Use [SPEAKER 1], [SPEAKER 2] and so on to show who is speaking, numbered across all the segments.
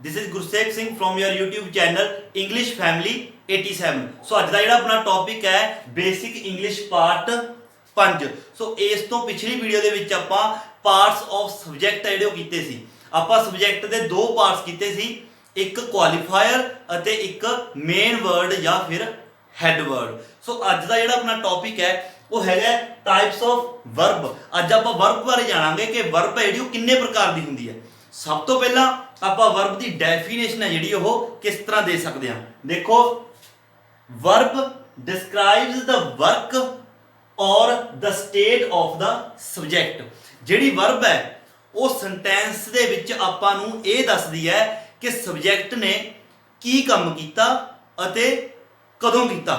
[SPEAKER 1] This is Gursekh Singh from your YouTube channel English family 87। So अज का जो अपना टॉपिक है बेसिक इंग्लिश पार्ट 5। सो इस तो पिछली वीडियो के विच आपां पार्ट्स ऑफ सब्जैक्ट जिहड़े ओह कीते सी। आपां सब्जैक्ट के दो पार्ट्स कीते सी, एक क्वालीफायर अते एक मेन वर्ड या फिर हैड वर्ड। सो अज का जो अपना टॉपिक है वो है टाइप्स ऑफ वर्ब। अज आप वर्ब बारे जानांगे कि वर्ब है जी किन्ने प्रकार की होंदी है। सब तो पहला आपां वर्ब की डेफिनेशन है जी वो किस तरह दे सकते हैं। देखो, वर्ब डिस्क्राइब्स द वर्क और the state of the subject. जिहड़ी वर्ब है वो सेंटेंस दे विच आपां नूं इह दसदी है कि सब्जैक्ट ने की काम कीता अते कदों कीता।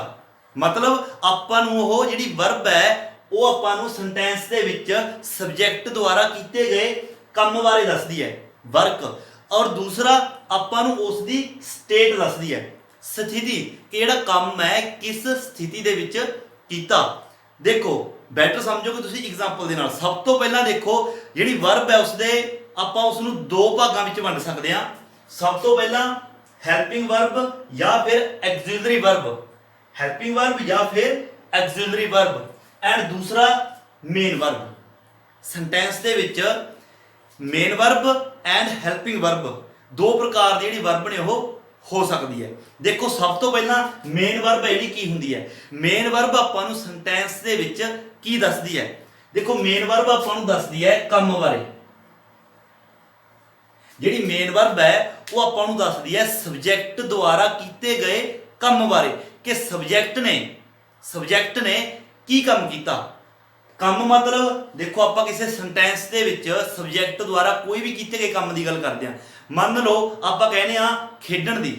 [SPEAKER 1] मतलब आपां नूं ओह जिहड़ी वर्ब है वो आपां नूं सेंटेंस दे विच सब्जैक्ट द्वारा कीते गए काम बारे दसदी है वर्क, और दूसरा आपां नूं उसदी स्टेट दसदी है स्थिति कि जिहड़ा काम है किस स्थिति दे विच कीता। देखो बैटर समझोगे तुसीं एग्जांपल दे नाल। सब तो पहला देखो जिहड़ी वर्ब है उसदे आपां उस नूं दो भागां विच वंड सकदे हां। सब तो पहला हेल्पिंग वर्ब या फिर एक्सिलरी वर्ब, हेल्पिंग वर्ब या फिर एक्सिलरी वर्ब, एंड दूसरा main verb. Sentence they which main verb and helping verb दो प्रकार की जिहड़ी वर्ब ने वो हो सकती है। देखो सब तो पहला मेन वर्ब है की हुंदी है। मेन वर्ब आपां नूं सेंटेंस दे विच की दसदी है। देखो मेन वर्ब आपां नूं दसदी है काम बारे। जिहड़ी मेन वर्ब है वो आपां नूं दसदी है सब्जैक्ट द्वारा कीते गए काम बारे कि सब्जैक्ट ने की काम कीता। काम मतलब देखो आपां किसी सेंटेंस दे विच सब्जैक्ट द्वारा कोई भी कीते गए काम की गल करते हैं। मान लो आपां कहने आ खेडण दी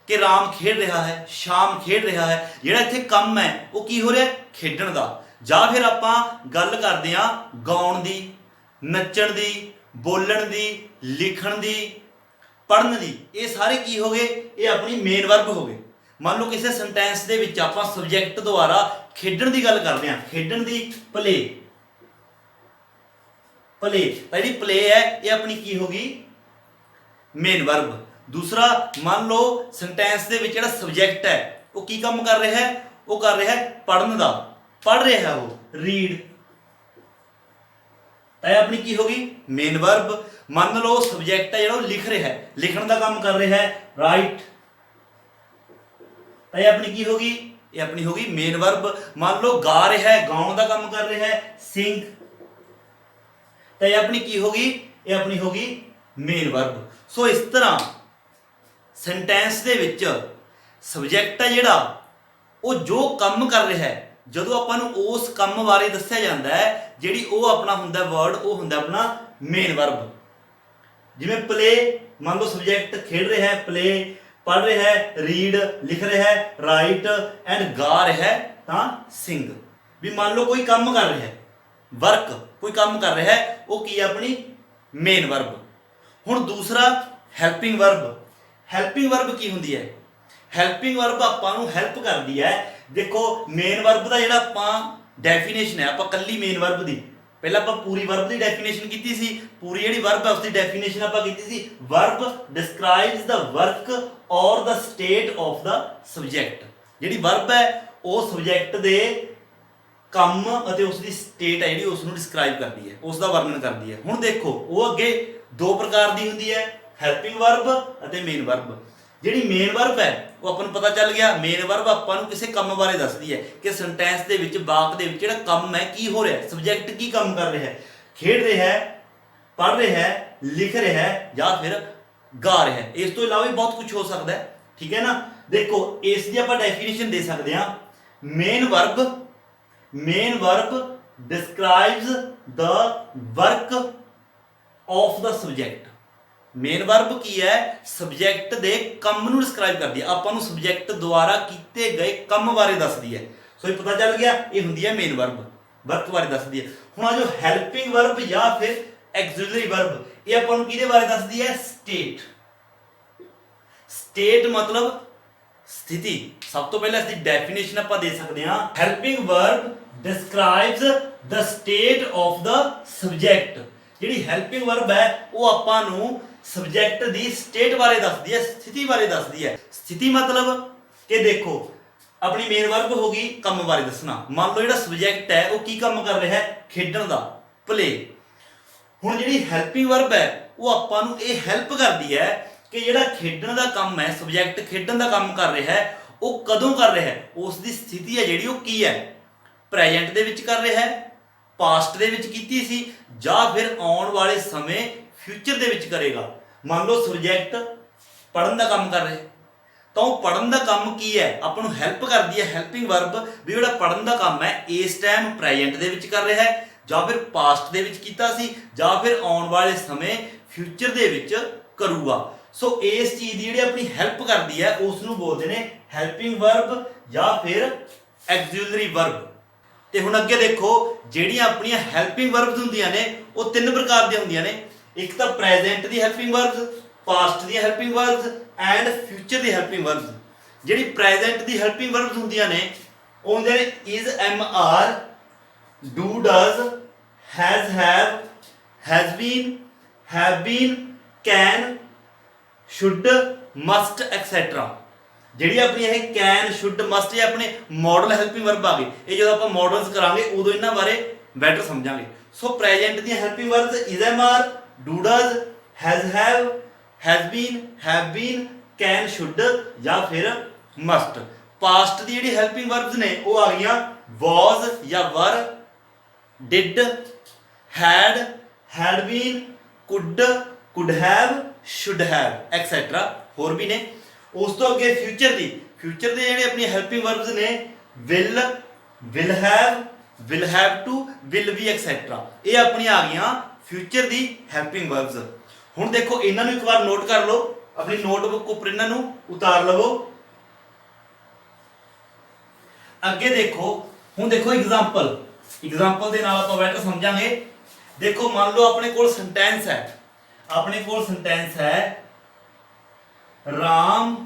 [SPEAKER 1] कि राम खेड रहा है, शाम खेड रहा है। जिहड़ा इत्थे काम है वो की हो रहा है खेडण दा। जां फिर आपां गल करदे आ गाउण दी, नच्चण दी, बोलण दी, लिखण दी, पढ़न दी। ये सारे की हो गए, ये अपनी मेन वर्ब हो गए। मान लो किसी सेंटेंस दे विच आपां सब्जैक्ट द्वारा खेडण दी गल करदे हां, खेडण दी प्ले जिहड़ी प्ले है ये अपनी की होगी मेन वर्ब। दूसरा मान लो सेंटेंस दे विच जिहड़ा सब्जैक्ट है वो की काम कर रहा है, वो कर रहा है पढ़न दा, पढ़ रहा है वो रीड, तो अपनी की होगी मेन वर्ब। मान लो सब्जैक्ट है जिहड़ा लिख रहा है, लिखण दा काम कर रहा है राइट, तो ये अपनी की होगी, ये अपनी होगी मेन वर्ब। मान लो गा रहा है, गाउण दा काम कर रहा है सिंग, तो ये अपनी की होगी, ये अपनी होगी मेन वर्ब। सो इस तरह सेंटेंस दे विच सब्जैक्ट है जिहड़ा वो जो काम कर रहा है जदों आपां नूं उस काम बारे दस्सिया जांदा है, जिहड़ी वो अपना हुंदा वर्ड वो हुंदा अपना मेन वर्ब। जिवें प्ले, मान लो सब्जैक्ट खेड रहा है प्ले, पढ़ रहा है रीड, लिख रहा है राइट, एंड गा रहा है तां सिंग। भी मान लो कोई काम कर रहा है वर्क, कोई काम कर रहा है वो की अपनी मेन वर्ब। हुण दूसरा हैल्पिंग वर्ब। हैल्पिंग वर्ब की हुंदी है? हैल्पिंग वर्ब आपां नूं हैल्प करदी है। देखो मेन वर्ब का जिहड़ा आपां डेफिनेशन है, आपां कल्ली मेन वर्ब दी पहले आपां पूरी वर्ब की डेफिनेशन की सी। पूरी जिहड़ी वर्ब है उसकी डेफिनेशन आपां की सी, वर्ब डिस्क्राइब्स द वर्क और the state of the subject. जिहड़ी वर्ब है वो सब्जैक्ट दे काम अते उसकी स्टेट है जिहड़ी उसनूं डिस्क्राइब करती है, उसका वर्णन करती है। हुण देखो वो अगे दो प्रकार की हुंदी है, हैल्पिंग वर्ब अते मेन वर्ब। जिहड़ी मेन वर्ब है वो अपन पता चल गया, मेन वर्ब आपां नूं किसी काम बारे दसदी है कि सेंटेंस दे विच वाक दे विच जिहड़ा काम है की हो रहा है, सब्जैक्ट की काम कर रहा है, खेड रहा है, पढ़ रहा है, लिख रहा है या फिर गा रहा है। इस तो इलावा भी बहुत कुछ हो सकता है, ठीक है ना। देखो इसकी आपां डेफिनेशन दे सकते हैं। Main verb describes the work of the subject. Main verb की है सब्जैक्ट दे काम नूं डिस्क्राइब करदी है, आपां नूं सब्जैक्ट द्वारा कीते गए काम बारे दसदी है। सो ये पता चल गया, ये हुंदी है मेन वर्ब, वर्क बारे दसदी है। हुण आ जो हैल्पिंग वर्ब या फिर एक्सिलरी वर्ब, ये आपां नूं किहदे बारे दसदी है? स्टेट मतलब स्थिति। सब तो पहले इसकी डेफिनेशन आपां दे सकते हां। Helping verb describes the state of the subject. जिहड़ी हैल्पिंग वर्ब है वो आपां नूं ਸਬਜੈਕਟ ਦੀ ਸਟੇਟ ਬਾਰੇ ਦੱਸਦੀ ਹੈ, ਸਥਿਤੀ ਬਾਰੇ ਦੱਸਦੀ ਹੈ। ਸਥਿਤੀ ਮਤਲਬ ਕਿ ਦੇਖੋ ਆਪਣੀ ਮੇਨ ਵਰਬ ਹੋ ਗਈ ਕੰਮ ਬਾਰੇ ਦੱਸਣਾ। ਮੰਨ ਲਓ ਜਿਹੜਾ ਸਬਜੈਕਟ ਹੈ ਉਹ ਕੀ ਕੰਮ ਕਰ ਰਿਹਾ ਹੈ, ਖੇਡਣ ਦਾ, ਪਲੇ। ਹੁਣ ਜਿਹੜੀ ਹੈਲਪਿੰਗ ਵਰਬ ਹੈ ਉਹ ਆਪਾਂ ਨੂੰ ਇਹ ਹੈਲਪ ਕਰਦੀ ਹੈ ਕਿ ਜਿਹੜਾ ਖੇਡਣ ਦਾ ਕੰਮ ਹੈ, ਸਬਜੈਕਟ ਖੇਡਣ ਦਾ ਕੰਮ ਕਰ ਰਿਹਾ ਹੈ, ਉਹ ਕਦੋਂ ਕਰ ਰਿਹਾ ਹੈ, ਉਸ ਦੀ ਸਥਿਤੀ ਹੈ ਜਿਹੜੀ ਉਹ ਕੀ ਹੈ, ਪ੍ਰੈਜ਼ੈਂਟ ਦੇ ਵਿੱਚ ਕਰ ਰਿਹਾ ਹੈ, ਪਾਸਟ ਦੇ ਵਿੱਚ ਕੀਤੀ ਸੀ, ਜਾਂ ਫਿਰ ਆਉਣ ਵਾਲੇ ਸਮੇਂ ਫਿਊਚਰ ਦੇ ਵਿੱਚ ਕਰੇਗਾ। ਮੰਨ ਲਓ ਸਬਜੈਕਟ ਪੜ੍ਹਨ ਦਾ ਕੰਮ ਕਰ ਰਿਹਾ, ਤਾਂ ਉਹ ਪੜ੍ਹਨ ਦਾ ਕੰਮ ਕੀ ਹੈ, ਆਪਾਂ ਨੂੰ ਹੈਲਪ ਕਰਦੀ ਹੈ ਹੈਲਪਿੰਗ ਵਰਬ ਵੀ ਜਿਹੜਾ ਪੜ੍ਹਨ ਦਾ ਕੰਮ ਹੈ ਇਸ ਟਾਈਮ ਪ੍ਰੈਜ਼ੈਂਟ ਦੇ ਵਿੱਚ ਕਰ ਰਿਹਾ ਹੈ, ਜਾਂ ਫਿਰ ਪਾਸਟ ਦੇ ਵਿੱਚ ਕੀਤਾ ਸੀ, ਜਾਂ ਫਿਰ ਆਉਣ ਵਾਲੇ ਸਮੇਂ ਫਿਊਚਰ ਦੇ ਵਿੱਚ ਕਰੂਗਾ। ਸੋ ਇਸ ਚੀਜ਼ ਦੀ ਜਿਹੜੀ ਆਪਣੀ ਹੈਲਪ ਕਰਦੀ ਹੈ ਉਸ ਨੂੰ ਬੋਲਦੇ ਨੇ ਹੈਲਪਿੰਗ ਵਰਬ ਜਾਂ ਫਿਰ ਐਕਸਿਲਰੀ ਵਰਬ। ਤੇ ਹੁਣ ਅੱਗੇ ਦੇਖੋ ਜਿਹੜੀਆਂ ਆਪਣੀਆਂ ਹੈਲਪਿੰਗ ਵਰਬਸ ਹੁੰਦੀਆਂ ਨੇ ਉਹ ਤਿੰਨ ਪ੍ਰਕਾਰ ਦੀਆਂ ਹੁੰਦੀਆਂ ਨੇ। ਇੱਕ ਤਾਂ ਪ੍ਰੈਜ਼ੈਂਟ ਦੀ ਹੈਲਪਿੰਗ ਵਰਬਸ, ਪਾਸਟ ਦੀਆਂ ਹੈਲਪਿੰਗ ਵਰਬਸ ਐਂਡ ਫਿਊਚਰ ਦੀ ਹੈਲਪਿੰਗ ਵਰਬਸ। ਜਿਹੜੀ ਪ੍ਰੈਜ਼ੈਂਟ ਦੀ ਹੈਲਪਿੰਗ ਵਰਬਸ ਹੁੰਦੀਆਂ ਨੇ ਉਹ ਹੁੰਦੇ ਨੇ is, am, are, do, does, has, have, has been, have been, can, should, must etcetera. ਜਿਹੜੀ ਆਪਣੀ ਇਹ ਕੈਨ, ਸ਼ੁੱਡ, ਮਸਟ ਇਹ ਆਪਣੇ ਮਾਡਲ ਹੈਲਪਿੰਗ ਵਰਬ ਆ ਗਏ। ਇਹ ਜਦੋਂ ਆਪਾਂ ਮਾਡਲਸ ਕਰਾਂਗੇ ਉਦੋਂ ਇਹਨਾਂ ਬਾਰੇ ਬੈਟਰ ਸਮਝਾਂਗੇ। ਸੋ ਪ੍ਰੈਜ਼ੈਂਟ ਦੀਆਂ helping verbs is, am, are, do, does, has, have, has been, have been, can, should ਜਾਂ ਫਿਰ ਮਸਟ। ਪਾਸਟ ਦੀ ਜਿਹੜੀ ਹੈਲਪਿੰਗ ਵਰਬਸ ਨੇ ਉਹ ਆ ਗਈਆਂ ਵਾਜ਼ ਜਾਂ ਵਰ, did, head, head bean, could, could have, should have etcetera. ਹੋਰ ਵੀ ਨੇ। ਉਸ ਤੋਂ ਅੱਗੇ ਫਿਊਚਰ ਦੀ ਜਿਹੜੇ ਆਪਣੀ ਹੈਲਪਿੰਗ ਵਰਬਸ ਨੇ will, will have to, will be etcetera. ਇਹ ਆਪਣੀਆਂ ਆ ਗਈਆਂ ਫਿਊਚਰ ਦੀ ਹੈਲਪਿੰਗ ਵਰਬਸ। ਹੁਣ ਦੇਖੋ ਇਹਨਾਂ ਨੂੰ ਇੱਕ ਵਾਰ ਨੋਟ ਕਰ ਲਓ, ਆਪਣੀ ਨੋਟਬੁੱਕ ਉੱਪਰ ਇਹਨਾਂ ਨੂੰ ਉਤਾਰ ਲਵੋ। ਅੱਗੇ ਦੇਖੋ, ਹੁਣ ਦੇਖੋ ਐਗਜ਼ਾਮਪਲ ਦੇ ਨਾਲ ਆਪਾਂ ਬੈਟਰ ਸਮਝਾਂਗੇ। ਦੇਖੋ ਮੰਨ ਲਓ ਆਪਣੇ ਕੋਲ ਸੈਂਟੈਂਸ ਹੈ, ਰਾਮ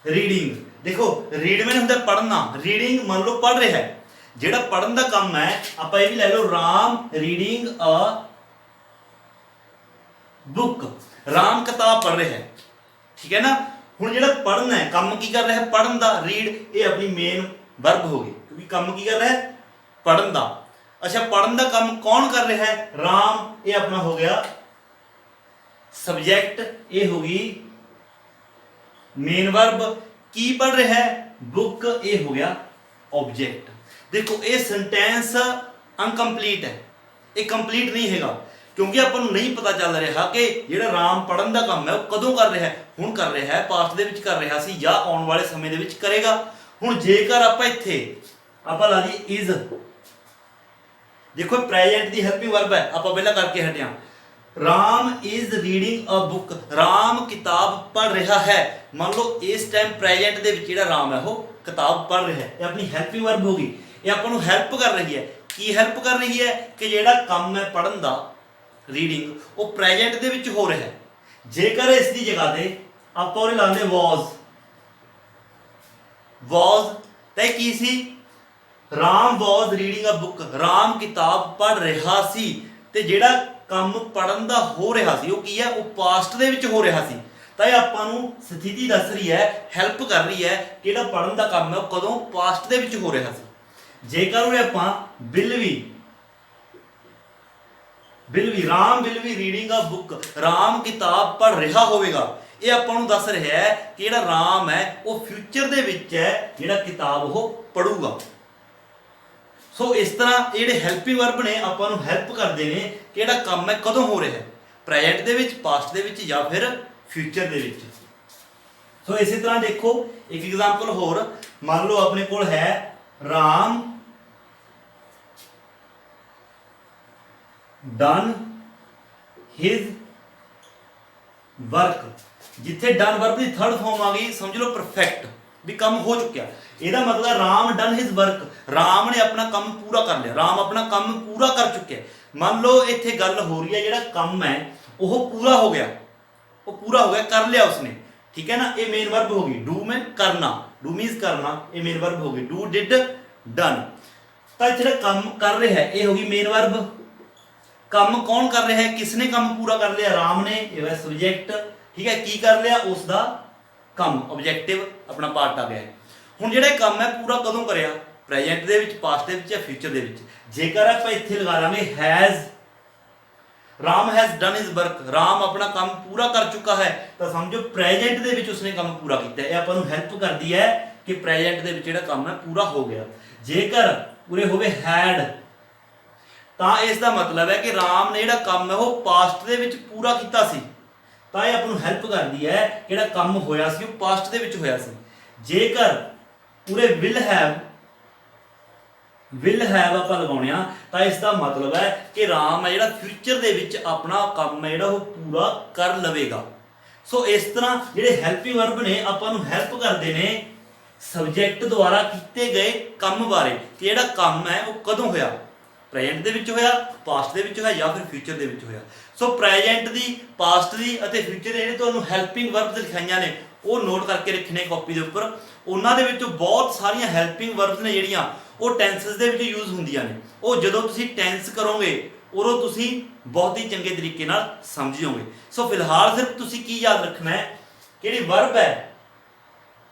[SPEAKER 1] ਰੀਡਿੰਗ, ਦੇਖੋ ਰੀਡ ਮੈਨ ਹੁੰਦਾ ਪੜ੍ਹਨਾ, ਰੀਡਿੰਗ ਮੰਨ ਲਓ ਪੜ੍ਹ ਰਿਹਾ ਹੈ। ਜਿਹੜਾ ਪੜ੍ਹਨ ਦਾ ਕੰਮ ਹੈ ਆਪਾਂ ਇਹ ਵੀ ਲੈ ਲਓ Ram reading a book, Ram ਕਿਤਾਬ ਪੜ੍ਹ ਰਿਹਾ ਹੈ, ਠੀਕ ਹੈ ਨਾ। ਹੁਣ ਜਿਹੜਾ ਪੜ੍ਹਨਾ ਹੈ ਕੰਮ ਕੀ ਕਰ ਰਿਹਾ ਹੈ, ਪੜ੍ਹਨ ਦਾ। ਰੀਡ ਇਹ ਆਪਣੀ ਮੇਨ ਵਰਬ ਹੋ ਗਈ ਕਿਉਂਕਿ ਕੰਮ ਕੀ ਕਰ ਰਿਹਾ ਹੈ, ਪੜ੍ਹਨ ਦਾ। ਅੱਛਾ ਪੜ੍ਹਨ ਦਾ ਕੰਮ ਕੌਣ ਕਰ ਰਿਹਾ ਹੈ, ਰਾਮ, ਇਹ ਆਪਣਾ ਹੋ ਗਿਆ ਸਬਜੈਕਟ, ਇਹ ਹੋ ਗਈ ਮੇਨ ਵਰਬ। ਕੀ ਪੜ੍ਹ ਰਿਹਾ ਹੈ, ਬੁੱਕ, ਇਹ ਹੋ ਗਿਆ ਆਬਜੈਕਟ। ਦੇਖੋ ਇਹ ਸੈਂਟੈਂਸ ਅਨਕੰਪਲੀਟ ਹੈ, ਇਹ ਕੰਪਲੀਟ ਨਹੀਂ ਹੈਗਾ ਕਿਉਂਕਿ ਆਪਾਂ ਨੂੰ ਨਹੀਂ ਪਤਾ ਚੱਲ ਰਿਹਾ ਕਿ ਜਿਹੜਾ ਰਾਮ ਪੜ੍ਹਨ ਦਾ ਕੰਮ ਹੈ ਉਹ ਕਦੋਂ ਕਰ ਰਿਹਾ ਹੈ। ਹੁਣ ਕਰ ਰਿਹਾ ਹੈ, ਪਾਸਟ ਦੇ ਵਿੱਚ ਕਰ ਰਿਹਾ ਸੀ ਜਾਂ ਆਉਣ ਵਾਲੇ ਸਮੇਂ ਦੇ ਵਿੱਚ ਕਰੇਗਾ। ਹੁਣ ਜੇਕਰ ਆਪਾਂ ਇੱਥੇ ਆਪਾਂ ਲਾ ਦਈਏ ਇਜ਼, ਦੇਖੋ ਪ੍ਰੈਜ਼ੈਂਟ ਦੀ ਹੈਲਪਿੰਗ ਵਰਬ ਹੈ, ਆਪਾਂ ਪਹਿਲਾਂ ਕਰਕੇ ਹਟਿਆ। Ram is reading a book, Ram ਕਿਤਾਬ ਪੜ੍ਹ ਰਿਹਾ ਹੈ। ਮੰਨ ਲਓ ਇਸ ਟਾਈਮ ਪ੍ਰੈਜ਼ੈਂਟ ਦੇ ਵਿੱਚ ਜਿਹੜਾ ਰਾਮ ਹੈ ਉਹ ਕਿਤਾਬ ਪੜ੍ਹ ਰਿਹਾ ਹੈ, ਇਹ ਆਪਣੀ ਹੈਲਪਿੰਗ ਵਰਬ ਹੋ ਗਈ। ਇਹ ਆਪਾਂ ਨੂੰ ਹੈਲਪ ਕਰ ਰਹੀ ਹੈ। ਕੀ ਹੈਲਪ ਕਰ ਰਹੀ ਹੈ ਕਿ ਜਿਹੜਾ ਕੰਮ ਹੈ ਪੜ੍ਹਨ ਦਾ, ਰੀਡਿੰਗ, ਉਹ ਪ੍ਰੈਜ਼ੈਂਟ ਦੇ ਵਿੱਚ ਹੋ ਰਿਹਾ ਹੈ। ਜੇਕਰ ਇਸ ਦੀ ਜਗ੍ਹਾ ਤੇ ਆਪਾਂ ਉਹਨੇ ਲਾਉਂਦੇ ਵਾਜ਼, ਤਾਂ ਇਹ ਕੀ ਸੀ, ਰਾਮ ਵਾਜ਼ ਰੀਡਿੰਗ ਅ ਬੁੱਕ, ਰਾਮ ਕਿਤਾਬ ਪੜ੍ਹ ਰਿਹਾ ਸੀ। ਤੇ ਜਿਹੜਾ ਕੰਮ ਪੜ੍ਹਨ ਦਾ ਹੋ ਰਿਹਾ ਸੀ ਉਹ ਕੀ ਹੈ, ਉਹ ਪਾਸਟ ਦੇ ਵਿੱਚ ਹੋ ਰਿਹਾ ਸੀ। ਤਾਂ ਇਹ ਆਪਾਂ ਨੂੰ ਸਥਿਤੀ ਦੱਸ ਰਹੀ ਹੈ, ਹੈਲਪ ਕਰ ਰਹੀ ਹੈ ਕਿ ਜਿਹੜਾ ਪੜ੍ਹਨ ਦਾ ਕੰਮ ਹੈ ਉਹ ਕਦੋਂ, ਪਾਸਟ ਦੇ ਵਿੱਚ ਹੋ ਰਿਹਾ ਸੀ। ਜੇਕਰ ਉਹ ਆਪਾਂ will be Ram will be reading a book, Ram ਕਿਤਾਬ ਪੜ੍ਹ ਰਿਹਾ ਹੋਵੇਗਾ। ਇਹ ਆਪਾਂ ਨੂੰ ਦੱਸ ਰਿਹਾ ਹੈ ਕਿ ਜਿਹੜਾ ਰਾਮ ਹੈ ਉਹ ਫਿਊਚਰ ਦੇ ਵਿੱਚ ਹੈ, ਜਿਹੜਾ ਕਿਤਾਬ ਉਹ ਪੜੂਗਾ। ਸੋ ਇਸ ਤਰ੍ਹਾਂ ਇਹ ਜਿਹੜੇ ਹੈਲਪਿੰਗ ਵਰਬ ਨੇ ਆਪਾਂ ਨੂੰ ਹੈਲਪ ਕਰਦੇ ਨੇ ਕਿ ਜਿਹੜਾ ਕੰਮ ਹੈ ਕਦੋਂ ਹੋ ਰਿਹਾ ਹੈ, ਪ੍ਰੈਜ਼ੈਂਟ ਦੇ ਵਿੱਚ, ਪਾਸਟ ਦੇ ਵਿੱਚ ਜਾਂ ਫਿਰ ਫਿਊਚਰ ਦੇ ਵਿੱਚ। ਸੋ ਇਸੇ ਤਰ੍ਹਾਂ ਦੇਖੋ ਇੱਕ ਐਗਜ਼ਾਮਪਲ ਹੋਰ, ਮੰਨ ਲਓ ਆਪਣੇ ਕੋਲ ਹੈ ਰਾਮ ਡਨ ਹਿਜ਼ ਵਰਕ। ਜਿੱਥੇ ਡਨ ਵਰਬ ਦੀ ਥਰਡ ਫਾਰਮ ਆ ਗਈ ਸਮਝ ਲਓ ਪਰਫੈਕਟ, ਵੀ ਕੰਮ ਹੋ ਚੁੱਕਿਆ। ਇਹਦਾ ਮਤਲਬ Ram done his work, Ram ਨੇ ਆਪਣਾ ਕੰਮ ਪੂਰਾ ਕਰ ਲਿਆ, ਰਾਮ ਆਪਣਾ ਕੰਮ ਪੂਰਾ ਕਰ ਚੁੱਕਿਆ। ਮੰਨ ਲਓ ਇੱਥੇ ਗੱਲ ਹੋ ਰਹੀ ਹੈ ਜਿਹੜਾ ਕੰਮ ਹੈ ਉਹ ਪੂਰਾ ਹੋ ਗਿਆ, ਕਰ ਲਿਆ ਉਸਨੇ, ਠੀਕ ਹੈ ਨਾ। ਇਹ ਮੇਨ ਵਰਬ ਹੋ ਗਈ। ਡੂ ਮੈਂ ਕਰਨਾ, ਡੂ ਮੀਨਸ ਕਰਨਾ, ਇਹ ਮੇਨ ਵਰਬ ਹੋ ਗਈ। Do, did, done. ਤਾਂ ਜਿਹੜਾ ਕੰਮ ਕਰ ਰਿਹਾ ਹੈ ਇਹ ਹੋ ਗਈ ਮੇਨ ਵਰਬ। ਕੰਮ ਕੌਣ ਕਰ ਰਿਹਾ ਹੈ, ਕਿਸਨੇ ਕੰਮ ਪੂਰਾ ਕਰ ਲਿਆ, ਰਾਮ ਨੇ, ਇਹ ਹੈ ਸਬਜੈਕਟ। ਠੀਕ ਹੈ, ਕੀ ਕਰ ਲਿਆ, ਉਸ ਦਾ ਕੰਮ, ਆਬਜੈਕਟਿਵ ਆਪਣਾ ਪਾਰਟ ਆ ਗਿਆ। ਹੁਣ ਜਿਹੜਾ ਇਹ ਕੰਮ ਹੈ ਪੂਰਾ ਕਦੋਂ ਕਰਿਆ, ਪ੍ਰੈਜ਼ੈਂਟ ਦੇ ਵਿੱਚ, ਪਾਸਟ ਦੇ ਵਿੱਚ ਜਾਂ ਫਿਊਚਰ ਦੇ ਵਿੱਚ। ਜੇਕਰ ਆਪਾਂ ਇੱਥੇ ਲਗਾ ਲਾਂਗੇ has, Ram has done his work, Ram ਆਪਣਾ ਕੰਮ ਪੂਰਾ ਕਰ ਚੁੱਕਾ ਹੈ, ਤਾਂ ਸਮਝੋ ਪ੍ਰੈਜ਼ੈਂਟ ਦੇ ਵਿੱਚ ਉਸਨੇ ਕੰਮ ਪੂਰਾ ਕੀਤਾ। ਇਹ ਆਪਾਂ ਨੂੰ ਹੈਲਪ ਕਰਦੀ ਹੈ ਕਿ ਪ੍ਰੈਜ਼ੈਂਟ ਦੇ ਵਿੱਚ ਜਿਹੜਾ ਕੰਮ ਹੈ ਪੂਰਾ ਹੋ ਗਿਆ। ਜੇਕਰ ਪੂਰੇ ਹੋਵੇ ਹੈਡ, ਤਾਂ ਇਸ ਦਾ ਮਤਲਬ ਹੈ ਕਿ ਰਾਮ ਨੇ ਜਿਹੜਾ ਕੰਮ ਹੈ ਉਹ ਪਾਸਟ ਦੇ ਵਿੱਚ ਪੂਰਾ ਕੀਤਾ ਸੀ, ਤਾਂ ਇਹ ਆਪਾਂ ਨੂੰ ਹੈਲਪ ਕਰਦੀ ਹੈ ਜਿਹੜਾ ਕੰਮ ਹੋਇਆ ਸੀ ਉਹ ਪਾਸਟ ਦੇ ਵਿੱਚ ਹੋਇਆ ਸੀ। ਜੇਕਰ ਪੂਰੇ ਵਿਲ ਹੈਵ ਆਪਾਂ ਲਗਾਉਣੇ ਆ, ਤਾਂ ਇਸ ਦਾ ਮਤਲਬ ਹੈ ਕਿ ਰਾਮ ਹੈ ਜਿਹੜਾ ਫਿਊਚਰ ਦੇ ਵਿੱਚ ਆਪਣਾ ਕੰਮ ਹੈ ਜਿਹੜਾ ਉਹ ਪੂਰਾ ਕਰ ਲਵੇਗਾ। ਸੋ ਇਸ ਤਰ੍ਹਾਂ ਜਿਹੜੇ ਹੈਲਪਿੰਗ ਵਰਬ ਨੇ ਆਪਾਂ ਨੂੰ ਹੈਲਪ ਕਰਦੇ ਨੇ ਸਬਜੈਕਟ ਦੁਆਰਾ ਕੀਤੇ ਗਏ ਕੰਮ ਬਾਰੇ, ਕਿ ਜਿਹੜਾ ਕੰਮ ਹੈ ਉਹ ਕਦੋਂ ਹੋਇਆ, ਪ੍ਰੈਜ਼ੈਂਟ ਦੇ ਵਿੱਚ ਹੋਇਆ, ਪਾਸਟ ਦੇ ਵਿੱਚ ਹੋਇਆ ਜਾਂ ਫਿਰ ਫਿਊਚਰ ਦੇ ਵਿੱਚ ਹੋਇਆ। ਸੋ ਪ੍ਰੈਜ਼ੈਂਟ ਦੀ, ਪਾਸਟ ਦੀ ਅਤੇ ਫਿਊਚਰ ਦੇ ਜਿਹੜੇ ਤੁਹਾਨੂੰ ਹੈਲਪਿੰਗ ਵਰਬਸ ਲਿਖਾਈਆਂ ਨੇ ਉਹ ਨੋਟ ਕਰਕੇ ਰੱਖਣੇ ਕਾਪੀ ਦੇ ਉੱਪਰ। ਉਹਨਾਂ ਦੇ ਵਿੱਚੋਂ ਬਹੁਤ ਸਾਰੀਆਂ ਹੈਲਪਿੰਗ ਵਰਬਸ ਨੇ ਜਿਹੜੀਆਂ ਉਹ ਟੈਂਸਸ ਦੇ ਵਿੱਚ ਯੂਜ਼ ਹੁੰਦੀਆਂ ਨੇ। ਉਹ ਜਦੋਂ ਤੁਸੀਂ ਟੈਂਸ ਕਰੋਗੇ ਉਦੋਂ ਤੁਸੀਂ ਬਹੁਤ ਹੀ ਚੰਗੇ ਤਰੀਕੇ ਨਾਲ ਸਮਝ ਜਾਓਗੇ। ਸੋ ਫਿਲਹਾਲ ਸਿਰਫ ਤੁਸੀਂ ਕੀ ਯਾਦ ਰੱਖਣਾ ਹੈ, ਜਿਹੜੀ ਵਰਬ ਹੈ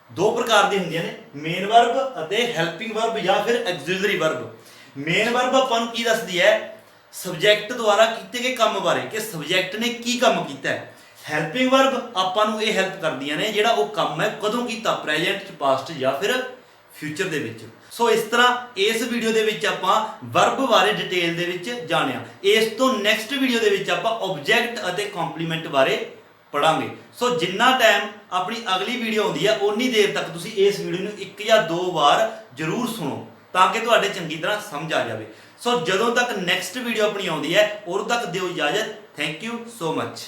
[SPEAKER 1] ਦੋ ਪ੍ਰਕਾਰ ਦੀ ਹੁੰਦੀਆਂ ਨੇ, ਮੇਨ ਵਰਬ ਅਤੇ ਹੈਲਪਿੰਗ ਵਰਬ ਜਾਂ ਫਿਰ ਐਕਸਿਲਰੀ ਵਰਬ। ਮੇਨ ਵਰਬ ਆਪਾਂ ਨੂੰ ਕੀ ਦੱਸਦੀ ਹੈ, ਸਬਜੈਕਟ ਦੁਆਰਾ ਕੀਤੇ ਗਏ ਕੰਮ ਬਾਰੇ, ਕਿ ਸਬਜੈਕਟ ਨੇ ਕੀ ਕੰਮ ਕੀਤਾ ਹੈ। ਹੈਲਪਿੰਗ ਵਰਬ ਆਪਾਂ ਨੂੰ ਇਹ ਹੈਲਪ ਕਰਦੀਆਂ ਨੇ ਜਿਹੜਾ ਉਹ ਕੰਮ ਹੈ ਕਦੋਂ ਕੀਤਾ, ਪ੍ਰੈਜ਼ੈਂਟ ਚ, ਪਾਸਟ ਜਾਂ ਫਿਰ ਫਿਊਚਰ ਦੇ ਵਿੱਚ। ਸੋ ਇਸ ਤਰ੍ਹਾਂ ਇਸ ਵੀਡੀਓ ਦੇ ਵਿੱਚ ਆਪਾਂ ਵਰਬ ਬਾਰੇ ਡਿਟੇਲ ਦੇ ਵਿੱਚ ਜਾਣਿਆ। ਇਸ ਤੋਂ ਨੈਕਸਟ ਵੀਡੀਓ ਦੇ ਵਿੱਚ ਆਪਾਂ ਆਬਜੈਕਟ ਅਤੇ ਕੰਪਲੀਮੈਂਟ ਬਾਰੇ ਪੜਾਂਗੇ। ਸੋ ਜਿੰਨਾ ਟਾਈਮ ਆਪਣੀ ਅਗਲੀ ਵੀਡੀਓ ਆਉਂਦੀ ਹੈ ਉਨੀ ਦੇਰ ਤੱਕ ਤੁਸੀਂ ਇਸ ਵੀਡੀਓ ਨੂੰ 1 ਜਾਂ 2 ਵਾਰ ਜ਼ਰੂਰ ਸੁਣੋ ਤਾਂ ਕਿ ਤੁਹਾਡੇ ਚੰਗੀ ਤਰ੍ਹਾਂ ਸਮਝ ਆ ਜਾਵੇ। ਸੋ ਜਦੋਂ ਤੱਕ ਨੈਕਸਟ ਵੀਡੀਓ ਆਪਣੀ ਆਉਂਦੀ ਹੈ ਉਦੋਂ ਤੱਕ ਦਿਓ ਇਜਾਜ਼ਤ। Thank you so much.